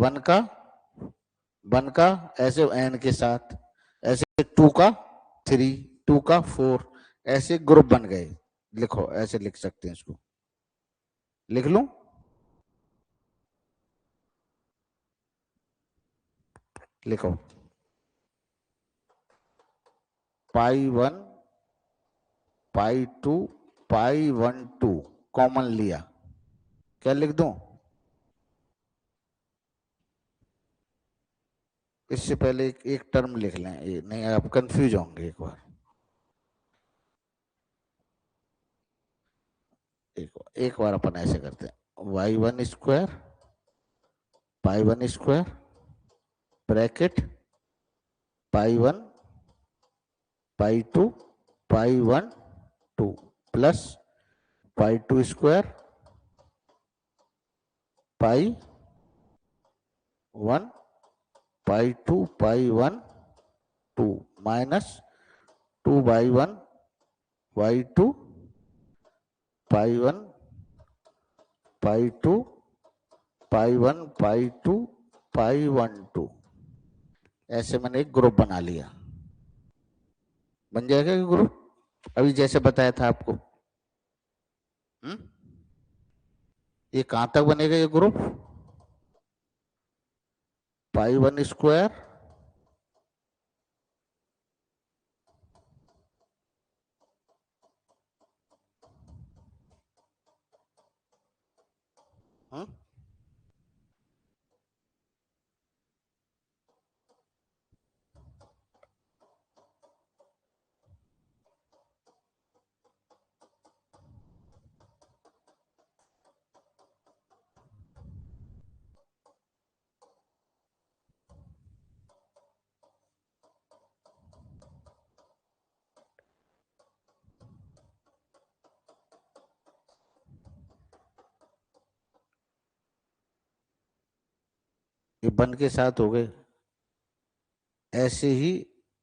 1 का ऐसे n के साथ, ऐसे 2 का 3, 2 का 4, ऐसे ग्रुप बन गए। लिखो, ऐसे लिख सकते हैं इसको। लिख लूं? लिखो, पाई 1 पाई 2 पाई 1 2 कॉमन लिया। क्या लिख दूं? इससे पहले एक टर्म लिख लें, नहीं आप कंफ्यूज होंगे एक बार। एक बार अपन ऐसे करते हैं, y1 square pi 1 square bracket pi 1 pi 2 pi 1 2 plus pi 2 square 1 pi 2 pi 1 2 minus 2 by 1 y 2 pi 1 pi 2 pi 1 pi 2 pi 1 2। ऐसे मैंने एक ग्रुप बना लिया। बन जाएगा ग्रुप अभी जैसे बताया था आपको। ये कहां तक बनेगा ये ग्रुप? पाई 1 स्क्वायर ये वन के साथ हो गए, ऐसे ही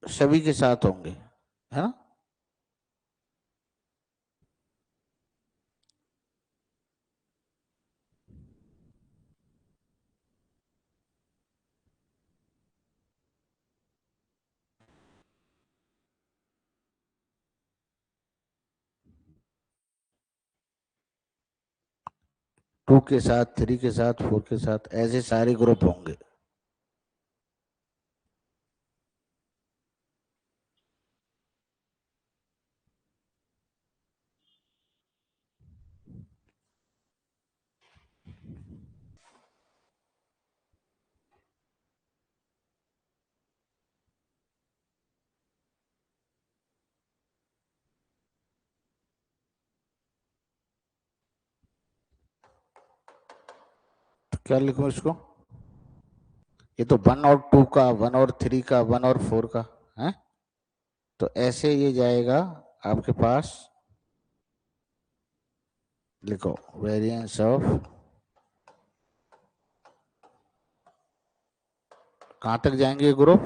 सभी के साथ होंगे, है ना। टू के साथ, थ्री के साथ, फोर के साथ, ऐसे सारे ग्रुप होंगे। तो क्या लिखूं इसको? ये तो वन और टू का, वन और थ्री का, वन और फोर का है। तो ऐसे ये जाएगा आपके पास, लिखो वेरिएंस ऑफ, कहां तक जाएंगे ये ग्रुप?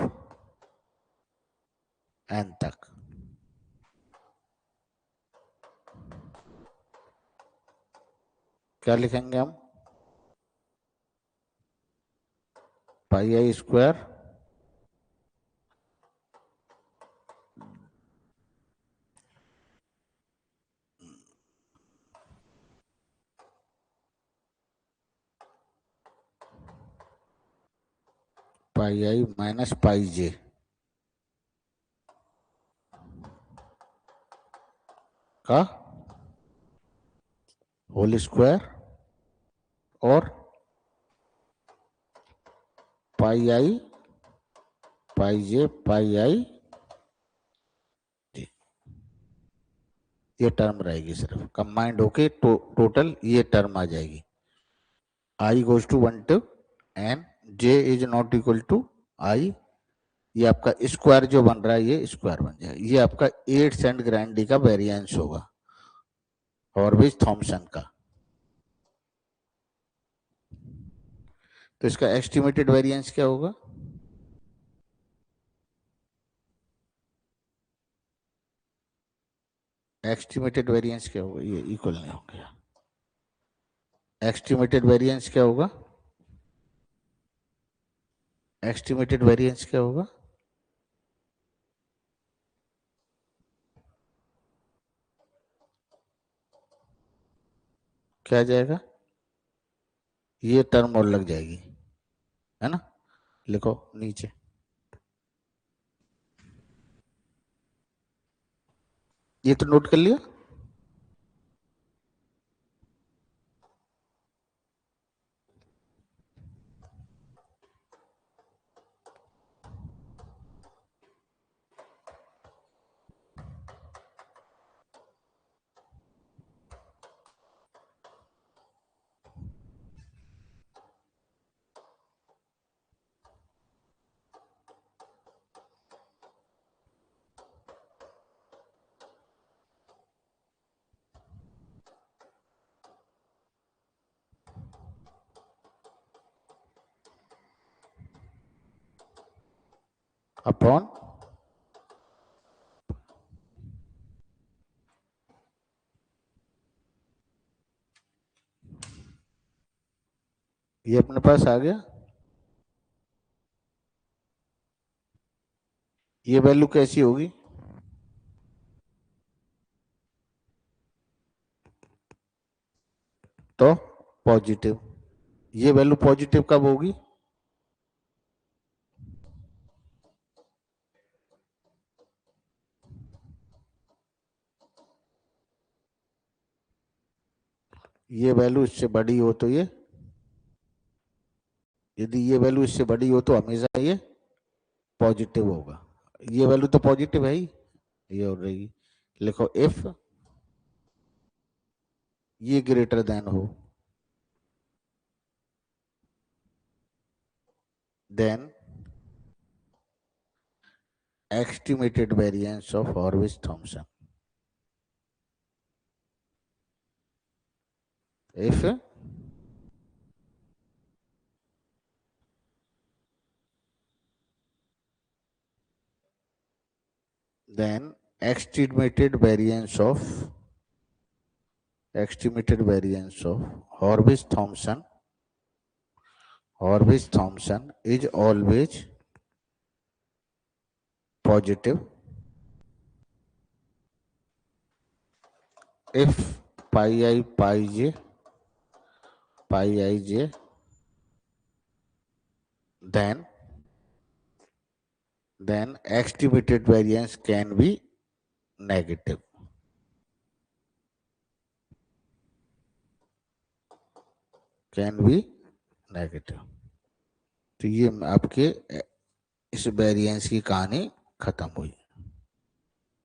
एन तक। क्या लिखेंगे हम? पाई I square pi I minus pi जे का होल स्क्वायर और पाई आई पाई जे पाई आई जे। ये टर्म रहेगी, सिर्फ कंबाइंड होके टोटल ये टर्म आ जाएगी। I goes to 1 to N, J is not equal to I. ये आपका स्क्वायर जो बन रहा है ये स्क्वायर बन जाएगा। ये आपका 8 सेंट ग्रांडी का वेरिएंस होगा हॉर्विज थॉमसन का। तो इसका एस्टिमेटेड वेरिएंस क्या होगा? एस्टिमेटेड वेरिएंस क्या होगा? ये इक्वल नहीं हो गया। एस्टिमेटेड वेरिएंस क्या होगा? एस्टिमेटेड वेरिएंस क्या होगा? क्या आ जाएगा? ये टर्म और लग जाएगी, है ना। लिखो नीचे। ये तो नोट कर लिया। अपॉन ये अपने पास आ गया। ये वैल्यू कैसी होगी? तो पॉजिटिव। ये वैल्यू पॉजिटिव कब होगी? ये वैल्यू इससे बड़ी हो तो ये, यदि ये वैल्यू इससे बड़ी हो तो हमेशा ये पॉजिटिव होगा। ये वैल्यू तो पॉजिटिव है ही, ये हो रहेगी। लिखो इफ ये ग्रेटर देन हो, then estimated variance of Horvitz Thompson. If then estimated variance of Horwich Thompson is always positive if pi I j, then estimated variance can be negative. तो ये आपके इस वेरिएंस की कहानी खत्म हुई।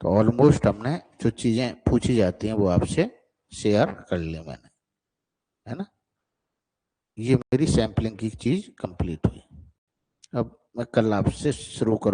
तो ऑलमोस्ट हमने जो चीजें पूछी जाती हैं वो आपसे शेयर कर ली मैंने, है ना। ये मेरी सैम्पलिंग की चीज कंप्लीट हुई। अब मैं कल आपसे शुरू करूँ।